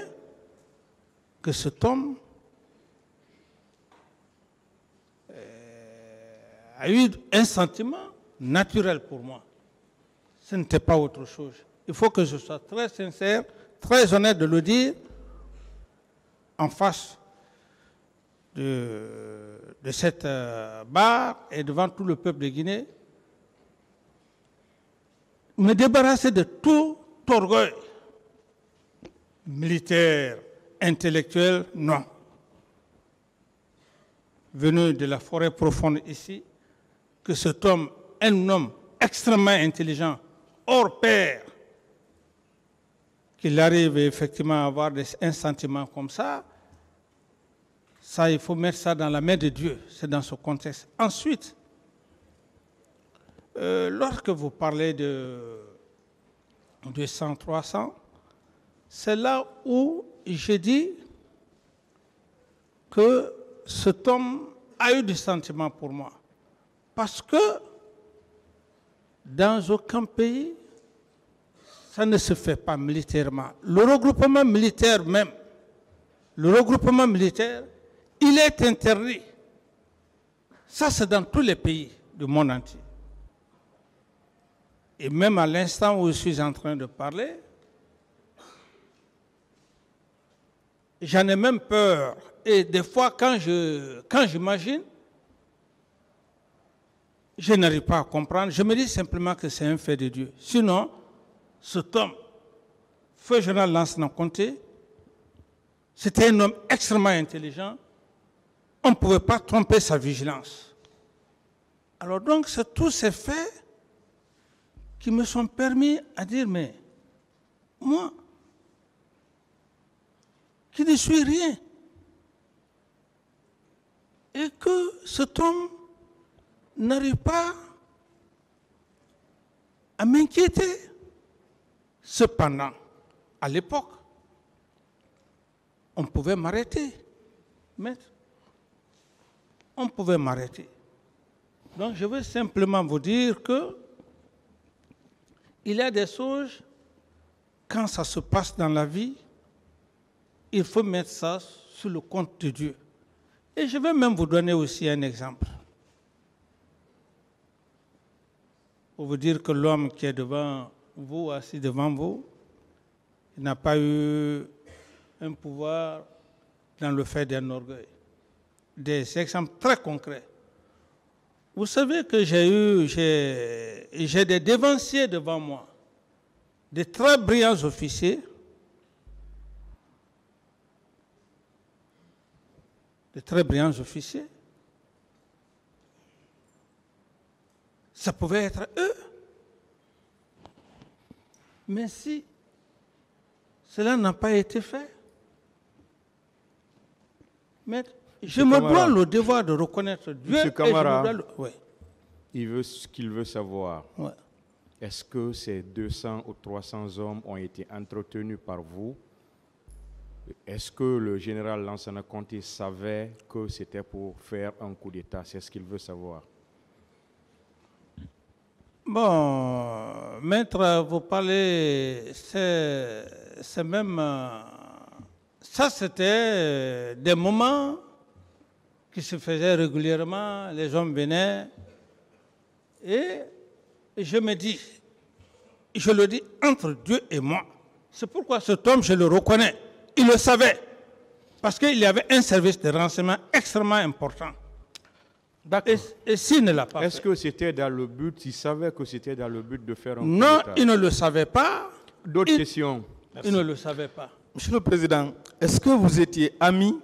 que cet homme a eu un sentiment naturel pour moi. Ce n'était pas autre chose. Il faut que je sois très sincère, très honnête de le dire en face de cette barre et devant tout le peuple de Guinée. Me débarrasser de tout orgueil militaire, intellectuel, non. Venu de la forêt profonde ici, que cet homme, un homme extrêmement intelligent, hors pair, qu'il arrive effectivement à avoir un sentiment comme ça, il faut mettre ça dans la main de Dieu. C'est dans ce contexte. Ensuite, lorsque vous parlez de 200, 300, c'est là où j'ai dit que cet homme a eu du sentiment pour moi. Parce que dans aucun pays, ça ne se fait pas militairement. Le regroupement militaire même, il est interdit. Ça, c'est dans tous les pays du monde entier. Et même à l'instant où je suis en train de parler, j'en ai même peur. Et des fois, quand j'imagine, je n'arrive pas à comprendre. Je me dis simplement que c'est un fait de Dieu. Sinon, cet homme, Feu Général Lansana Conté, c'était un homme extrêmement intelligent. On ne pouvait pas tromper sa vigilance. Alors donc, c'est tous ces faits qui me sont permis à dire, mais moi, qui ne suis rien, et que cet homme n'arrive pas à m'inquiéter. Cependant, à l'époque, on pouvait m'arrêter, maître. On pouvait m'arrêter. Donc, je veux simplement vous dire que il y a des choses, quand ça se passe dans la vie, il faut mettre ça sur le compte de Dieu. Et je vais même vous donner aussi un exemple. Pour vous dire que l'homme qui est devant vous, assis devant vous, il n'a pas eu un pouvoir dans le fait d'un orgueil. Des exemples très concrets. Vous savez que j'ai des devanciers devant moi, des très brillants officiers, ça pouvait être eux. Mais si cela n'a pas été fait, maître, je me dois le devoir de reconnaître Dieu. Monsieur Camara, oui. Ce qu'il veut savoir, Ouais. est-ce que ces 200 ou 300 hommes ont été entretenus par vous Est-ce que le général Lansana Conté savait que c'était pour faire un coup d'État? C'est ce qu'il veut savoir. Bon, maître, vous parlez, c'est même... ça, c'était des moments qui se faisaient régulièrement, les hommes venaient, et je me dis, je le dis entre Dieu et moi, c'est pourquoi cet homme, je le reconnais, il le savait, parce qu'il y avait un service de renseignement extrêmement important. Et s'il ne l'a pas fait. Est-ce que c'était dans le but, il savait que c'était dans le but de faire un coup Non, d'État? il ne le savait pas. D'autres questions? Il ne le savait pas. Monsieur le Président, est-ce que vous étiez ami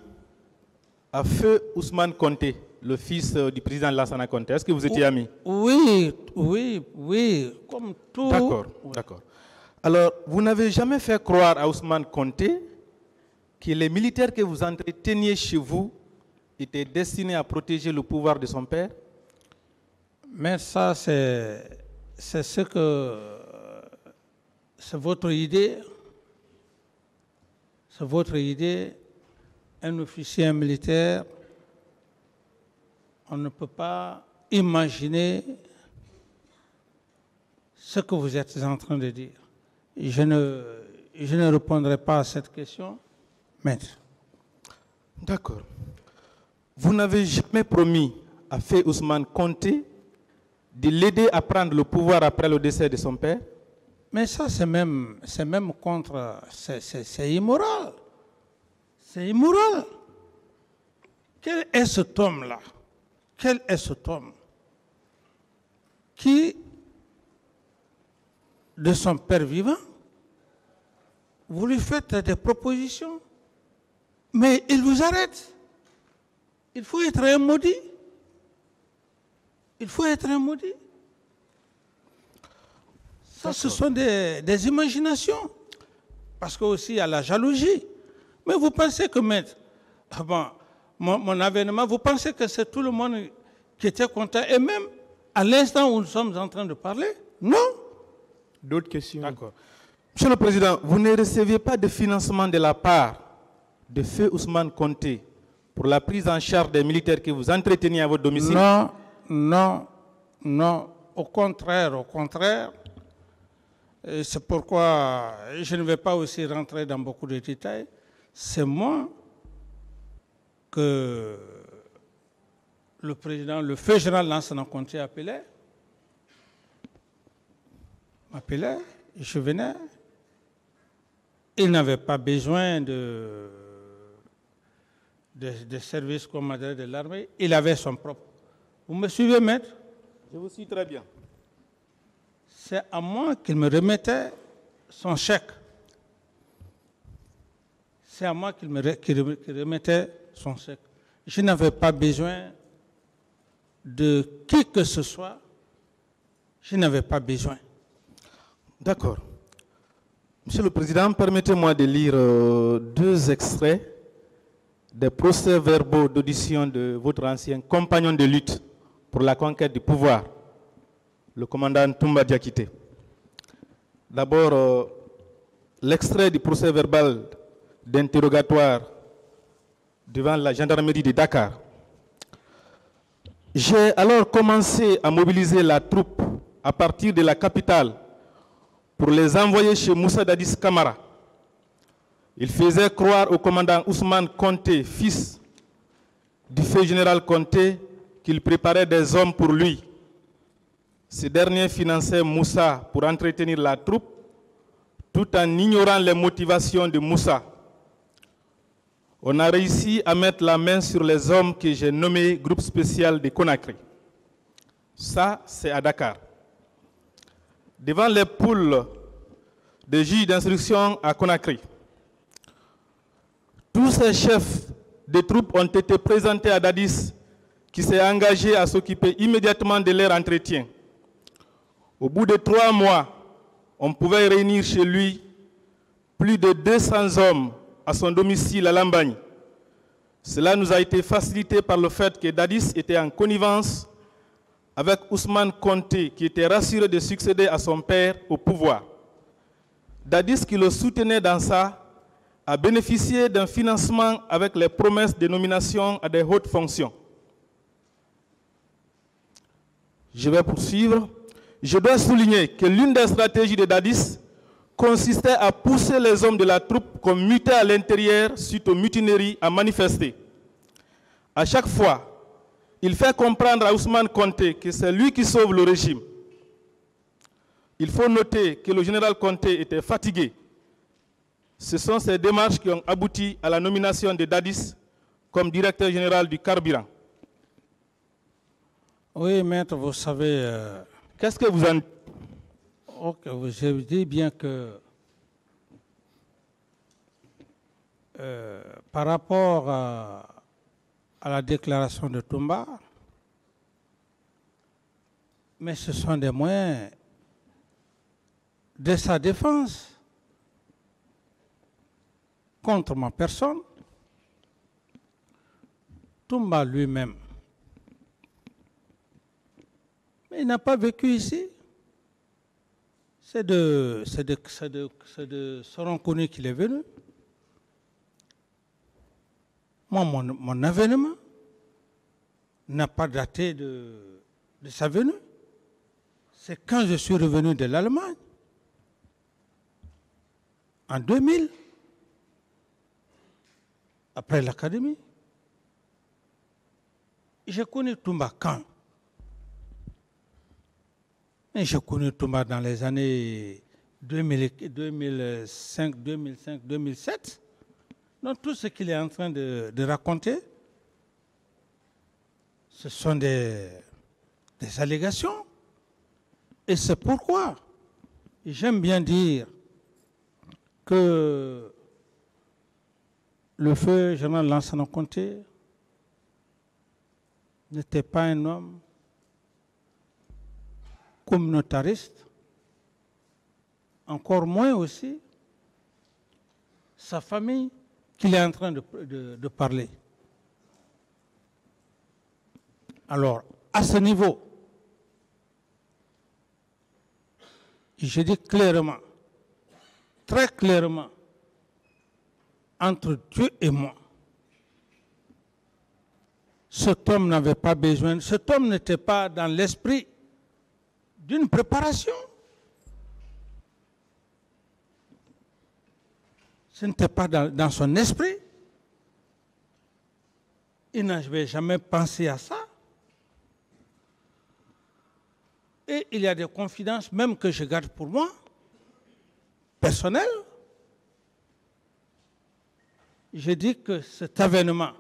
à feu Ousmane Conté, le fils du président Lansana Conté? Est-ce que vous étiez ami? Oui, oui, oui, comme tout. D'accord, Oui. d'accord. Alors, vous n'avez jamais fait croire à Ousmane Conté que les militaires que vous entreteniez chez vous étaient destinés à protéger le pouvoir de son père? Mais ça, c'est ce que... c'est votre idée. C'est votre idée. Un officier militaire, on ne peut pas imaginer ce que vous êtes en train de dire. Je ne répondrai pas à cette question, maître. D'accord. Vous n'avez jamais promis à Feu Ousmane Conté de l'aider à prendre le pouvoir après le décès de son père? Mais ça, c'est même contre... c'est immoral. C'est immoral. Quel est cet homme-là? Quel est cet homme qui, de son père vivant, vous lui faites des propositions, mais il vous arrête. Il faut être un maudit. Il faut être un maudit. Ça, ce sont des imaginations. Parce qu'aussi, il y a la jalousie. Mais vous pensez que, maître, bon, mon avènement, vous pensez que c'est tout le monde qui était content, et même à l'instant où nous sommes en train de parler? Non. D'autres questions? D'accord. Monsieur le Président, vous ne receviez pas de financement de la part de Feu Ousmane Conté pour la prise en charge des militaires que vous entreteniez à votre domicile? Non, non, non. Au contraire, au contraire. Et c'est pourquoi je ne vais pas aussi rentrer dans beaucoup de détails. C'est moi que le président, le feu général Lansana Conté m'appelait, je venais. Il n'avait pas besoin de services commandés de l'armée, il avait son propre. Vous me suivez, maître? Je vous suis très bien. C'est à moi qu'il me remettait son chèque. C'est à moi qu'il remettait son chèque. Je n'avais pas besoin de qui que ce soit. Je n'avais pas besoin. D'accord. Monsieur le Président, permettez-moi de lire deux extraits des procès-verbaux d'audition de votre ancien compagnon de lutte pour la conquête du pouvoir, le commandant Toumba Diakité. D'abord, l'extrait du procès-verbal d'interrogatoire devant la gendarmerie de Dakar. J'ai alors commencé à mobiliser la troupe à partir de la capitale pour les envoyer chez Moussa Dadis Camara. Il faisait croire au commandant Ousmane Conté, fils du feu général Conté, qu'il préparait des hommes pour lui. Ce dernier finançait Moussa pour entretenir la troupe, tout en ignorant les motivations de Moussa. On a réussi à mettre la main sur les hommes que j'ai nommés groupe spécial de Conakry. Ça, c'est à Dakar. Devant les poules de juges d'instruction à Conakry, tous ces chefs de troupes ont été présentés à Dadis, qui s'est engagé à s'occuper immédiatement de leur entretien. Au bout de 3 mois, on pouvait réunir chez lui plus de 200 hommes à son domicile à Lambagne. Cela nous a été facilité par le fait que Dadis était en connivence avec Ousmane Conté, qui était rassuré de succéder à son père au pouvoir. Dadis, qui le soutenait dans ça, a bénéficié d'un financement avec les promesses de nomination à des hautes fonctions. Je vais poursuivre. Je dois souligner que l'une des stratégies de Dadis consistait à pousser les hommes de la troupe comme mutés à l'intérieur suite aux mutineries à manifester. À chaque fois, il fait comprendre à Ousmane Konté que c'est lui qui sauve le régime. Il faut noter que le général Konté était fatigué. Ce sont ces démarches qui ont abouti à la nomination de Dadis comme directeur général du carburant. Oui, maître, vous savez... Qu'est-ce que vous en... Ok, je dis bien que par rapport à la déclaration de Toumba, mais ce sont des moyens de sa défense contre ma personne. Toumba lui-même, mais il n'a pas vécu ici. C'est de Soronconi qu'il est venu. Moi, mon avènement n'a pas daté de sa venue. C'est quand je suis revenu de l'Allemagne, en 2000, après l'académie. J'ai connu Toumba quand? Et j'ai connu Toumba dans les années 2005, 2007. Donc tout ce qu'il est en train de raconter, ce sont des allégations. Et c'est pourquoi j'aime bien dire que le feu général Lansana Conté n'était pas un homme communautariste, encore moins aussi sa famille qu'il est en train de parler. Alors, à ce niveau, je dis clairement, très clairement, entre Dieu et moi, cet homme n'avait pas besoin, cet homme n'était pas dans l'esprit d'une préparation. Ce n'était pas dans son esprit. Il n'avait jamais pensé à ça. Et il y a des confidences, même que je garde pour moi, personnelles. Je dis que cet avènement,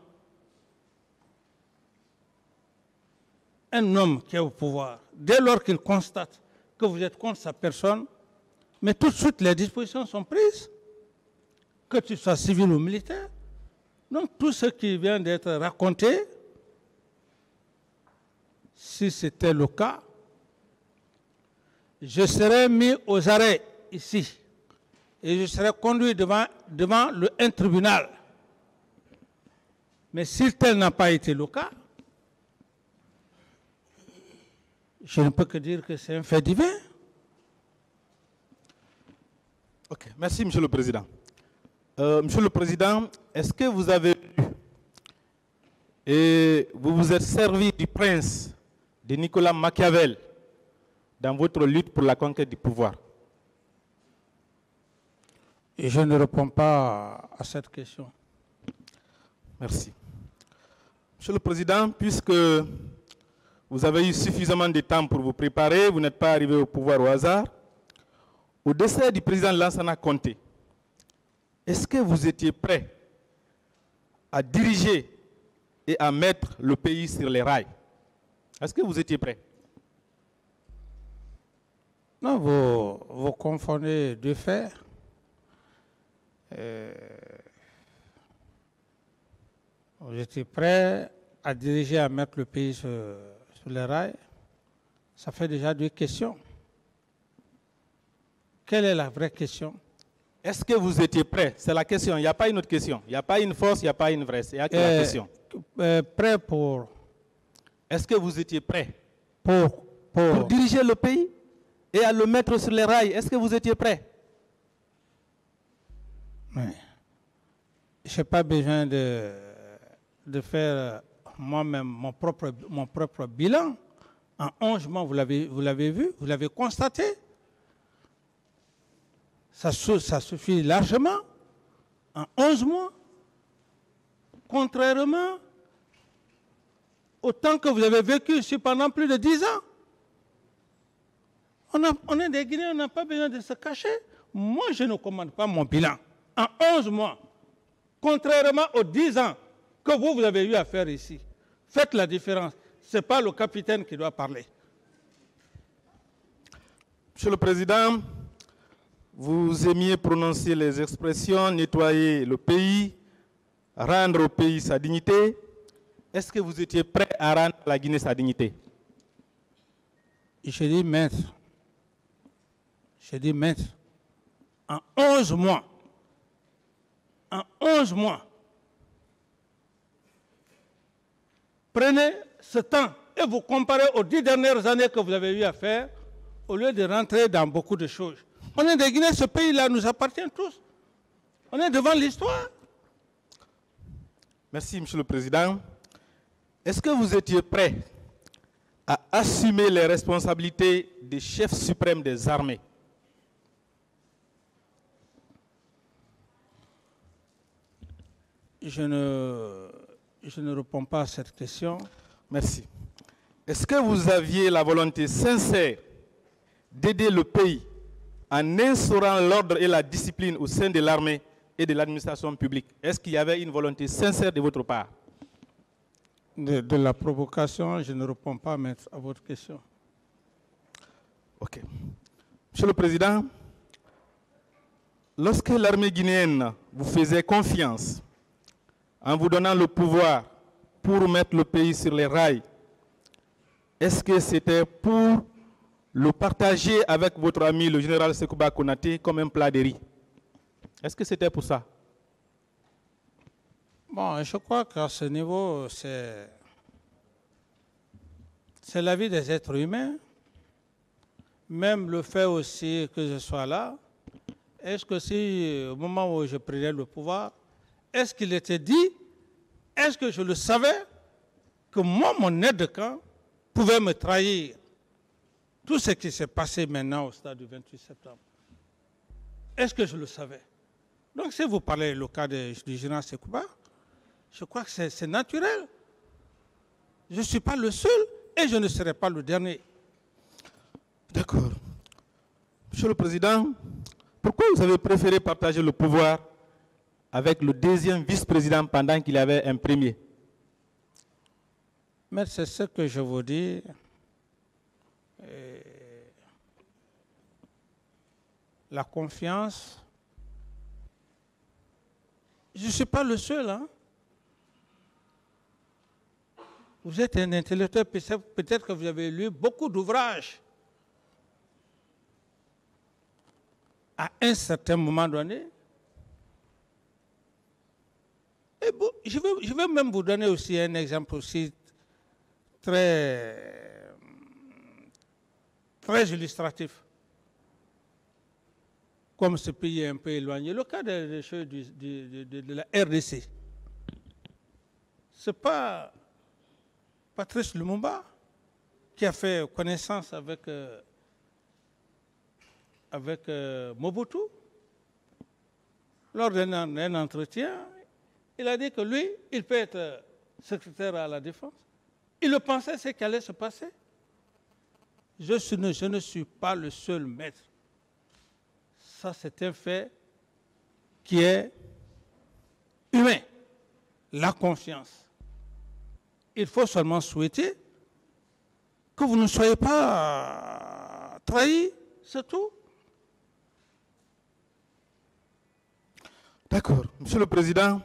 un homme qui est au pouvoir, dès lors qu'il constate que vous êtes contre sa personne, mais tout de suite les dispositions sont prises, que tu sois civil ou militaire. Donc tout ce qui vient d'être raconté, si c'était le cas, je serais mis aux arrêts ici et je serais conduit devant un tribunal. Mais si tel n'a pas été le cas, je ne peux que dire que c'est un fait divin. Ok, merci Monsieur le Président. Monsieur le Président, est-ce que vous avez lu et vous vous êtes servi du prince de Nicolas Machiavel dans votre lutte pour la conquête du pouvoir? Et je ne réponds pas à cette question. Merci. Monsieur le Président, puisque vous avez eu suffisamment de temps pour vous préparer, vous n'êtes pas arrivé au pouvoir au hasard. Au décès du président Lansana Conté, est-ce que vous étiez prêt à diriger et à mettre le pays sur les rails? Est-ce que vous étiez prêt? Non, vous confondez deux faits. J'étais prêt à diriger, à mettre le pays sur les rails. Ça fait déjà deux questions. Quelle est la vraie question? Est-ce que vous étiez prêt? C'est la question, il n'y a pas une autre question. Il n'y a pas une fausse, il n'y a pas une vraie, il n'y a que la question. Prêt pour... Est-ce que vous étiez prêt pour diriger le pays et à le mettre sur les rails? Est-ce que vous étiez prêt? Oui. je n'ai pas besoin de faire moi-même mon propre bilan. En 11 mois, vous l'avez vu, vous l'avez constaté. Ça suffit largement. En 11 mois, contrairement au temps que vous avez vécu ici pendant plus de 10 ans. On est des Guinéens, on n'a pas besoin de se cacher. Moi, je ne commande pas mon bilan. En 11 mois, contrairement aux 10 ans que vous avez eu à faire ici. Faites la différence. Ce n'est pas le capitaine qui doit parler. Monsieur le Président, vous aimiez prononcer les expressions nettoyer le pays, rendre au pays sa dignité. Est-ce que vous étiez prêt à rendre à la Guinée sa dignité? Je dis maître. Je dis maître. En 11 mois. En 11 mois. Prenez ce temps et vous comparez aux 10 dernières années que vous avez eu à faire au lieu de rentrer dans beaucoup de choses. On est des Guinéens, ce pays-là nous appartient tous. On est devant l'histoire. Merci, Monsieur le Président. Est-ce que vous étiez prêt à assumer les responsabilités des chefs suprêmes des armées? Je ne réponds pas à cette question. Merci. Est-ce que vous aviez la volonté sincère d'aider le pays en instaurant l'ordre et la discipline au sein de l'armée et de l'administration publique? Est-ce qu'il y avait une volonté sincère de votre part? De la provocation, je ne réponds pas, maître, à votre question. OK. Monsieur le Président, lorsque l'armée guinéenne vous faisait confiance en vous donnant le pouvoir pour mettre le pays sur les rails, est-ce que c'était pour le partager avec votre ami le général Sekouba Konaté comme un plat de riz? Est-ce que c'était pour ça? Bon, je crois qu'à ce niveau, c'est la vie des êtres humains. Même le fait aussi que je sois là, est-ce que si, au moment où je prenais le pouvoir, est-ce qu'il était dit, est-ce que je le savais, que moi, mon aide de camp, pouvait me trahir? Tout ce qui s'est passé maintenant au stade du 28 septembre, est-ce que je le savais? Donc si vous parlez le cas du général Sekouba, je crois que c'est naturel. Je ne suis pas le seul et je ne serai pas le dernier. D'accord. Monsieur le Président, pourquoi vous avez préféré partager le pouvoir avec le deuxième vice-président pendant qu'il y avait un premier? Mais c'est ce que je vous dis. La confiance, je ne suis pas le seul. Hein? Vous êtes un intellectuel, peut-être que vous avez lu beaucoup d'ouvrages. À un certain moment donné, et bon, je vais même vous donner aussi un exemple aussi très illustratif. Comme ce pays est un peu éloigné, le cas des choses de la RDC. Ce n'est pas Patrice Lumumba qui a fait connaissance avec Mobutu. Lors d'un entretien, il a dit que lui, il peut être secrétaire à la Défense. Il le pensait, ce qui allait se passer. Je ne suis pas le seul maître. Ça, c'est un fait qui est humain. La confiance. Il faut seulement souhaiter que vous ne soyez pas trahis, c'est tout. D'accord. Monsieur le Président,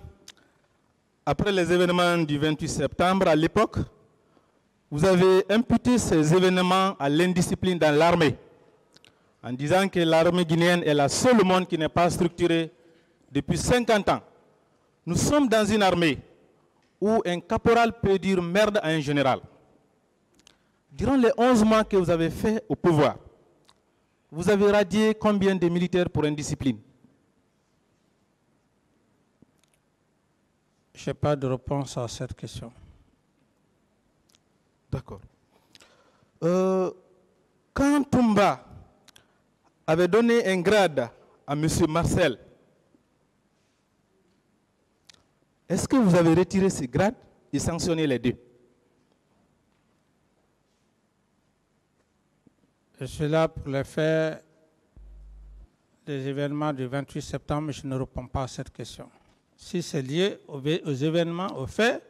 après les événements du 28 septembre, à l'époque, vous avez imputé ces événements à l'indiscipline dans l'armée, en disant que l'armée guinéenne est la seule au monde qui n'est pas structurée depuis 50 ans. Nous sommes dans une armée où un caporal peut dire merde à un général. Durant les 11 mois que vous avez fait au pouvoir, vous avez radié combien de militaires pour indiscipline? Je n'ai pas de réponse à cette question. D'accord. Quand Toumba avait donné un grade à M. Marcel, est-ce que vous avez retiré ce grade et sanctionné les deux? Je suis là pour les faits des événements du 28 septembre, mais je ne réponds pas à cette question. Si c'est lié aux événements, aux faits,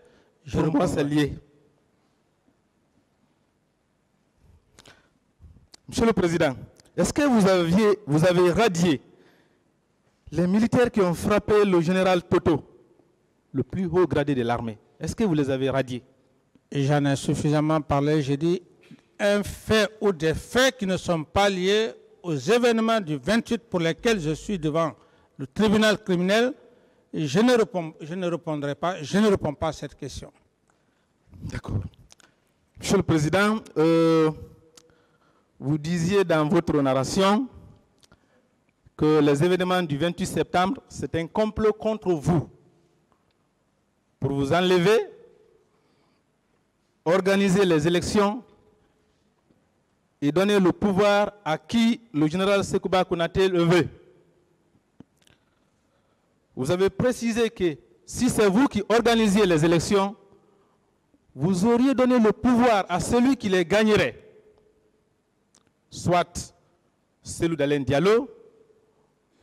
je pour moi c'est lié. Monsieur le Président, est-ce que vous avez radié les militaires qui ont frappé le général Toto, le plus haut gradé de l'armée? Est-ce que vous les avez radiés? J'en ai suffisamment parlé. J'ai dit un fait ou des faits qui ne sont pas liés aux événements du 28 pour lesquels je suis devant le tribunal criminel. Et je ne répondrai pas, je ne réponds pas à cette question. D'accord. Monsieur le Président, vous disiez dans votre narration que les événements du 28 septembre, c'est un complot contre vous pour vous enlever, organiser les élections et donner le pouvoir à qui le général Sekouba Konaté le veut. Vous avez précisé que si c'est vous qui organisez les élections, vous auriez donné le pouvoir à celui qui les gagnerait, soit celui d'Alain Diallo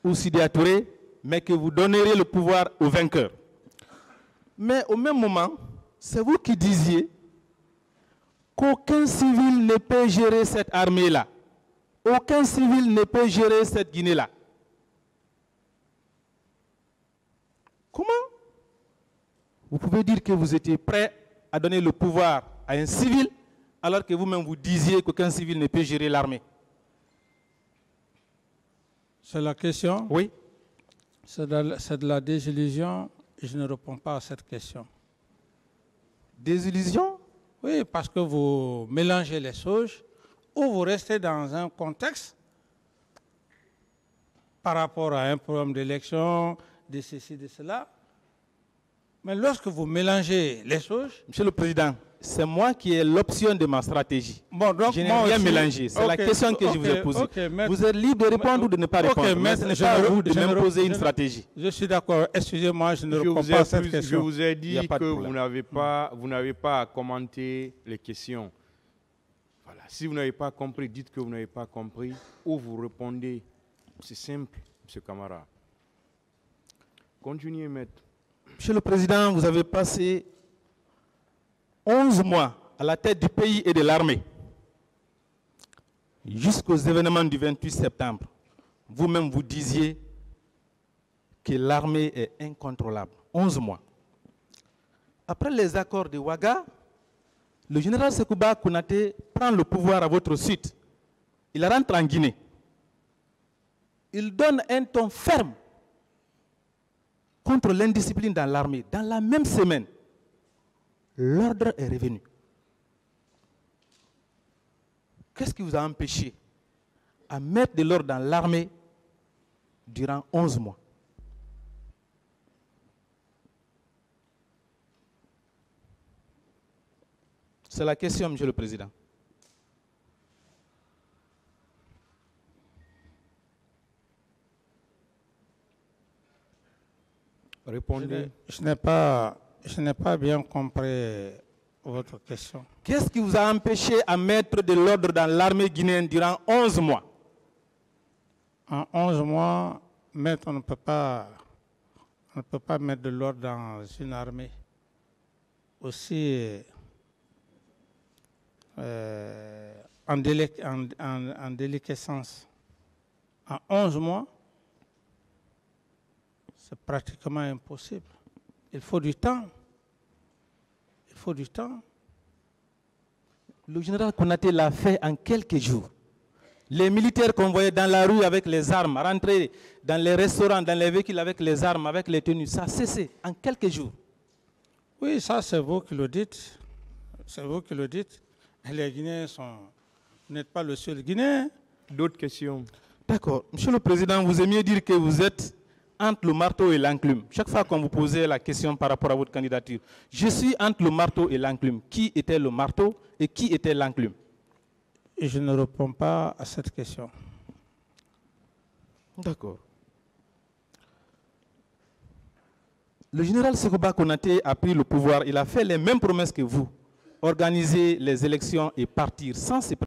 ou Sidi Touré, mais que vous donneriez le pouvoir au vainqueur. Mais au même moment, c'est vous qui disiez qu'aucun civil ne peut gérer cette armée-là. Aucun civil ne peut gérer cette Guinée-là. Comment vous pouvez dire que vous étiez prêt à donner le pouvoir à un civil alors que vous-même vous disiez qu'aucun civil ne peut gérer l'armée? C'est la question? Oui. C'est de la désillusion et je ne réponds pas à cette question. Désillusion? Oui, parce que vous mélangez les choses ou vous restez dans un contexte par rapport à un programme d'élection, de ceci, de cela. Mais lorsque vous mélangez les choses... Monsieur le Président, c'est moi qui ai l'option de ma stratégie. Bon, donc je n'ai rien mélangé. C'est la question que je vous ai posée. Vous êtes libre de répondre ou de ne pas répondre. Mais ce n'est pas à vous de m'imposer une stratégie. Je suis d'accord. Excusez-moi, je ne réponds pas à cette question. Je vous ai dit que vous n'avez pas à commenter les questions. Voilà. Si vous n'avez pas compris, dites que vous n'avez pas compris ou vous répondez. C'est simple, M. Camara. Continuez, maître. Monsieur le Président, vous avez passé 11 mois à la tête du pays et de l'armée, jusqu'aux événements du 28 septembre. Vous-même, vous disiez que l'armée est incontrôlable. 11 mois. Après les accords de Ouaga, le général Sekouba Konaté prend le pouvoir à votre suite. Il rentre en Guinée. Il donne un ton ferme contre l'indiscipline dans l'armée. Dans la même semaine, l'ordre est revenu. Qu'est-ce qui vous a empêché à mettre de l'ordre dans l'armée durant 11 mois? C'est la question, Monsieur le Président. Répondez. Je n'ai pas bien compris votre question. Qu'est-ce qui vous a empêché à mettre de l'ordre dans l'armée guinéenne durant 11 mois? En 11 mois, maître, on ne peut pas mettre de l'ordre dans une armée aussi en déliquescence. En 11 mois, c'est pratiquement impossible. Il faut du temps. Il faut du temps. Le général Konaté l'a fait en quelques jours. Les militaires qu'on voyait dans la rue avec les armes, rentrer dans les restaurants, dans les véhicules avec les armes, avec les tenues, ça a cessé en quelques jours. Oui, ça c'est vous qui le dites. C'est vous qui le dites. Les Guinéens sont... Vous n'êtes pas le seul Guinéen. D'autres questions? D'accord. Monsieur le Président, vous aimiez dire que vous êtes entre le marteau et l'enclume. Chaque fois qu'on vous posait la question par rapport à votre candidature, je suis entre le marteau et l'enclume. Qui était le marteau et qui était l'enclume? Je ne réponds pas à cette question. D'accord. Le général Sékouba Konaté a pris le pouvoir. Il a fait les mêmes promesses que vous. Organiser les élections et partir sans se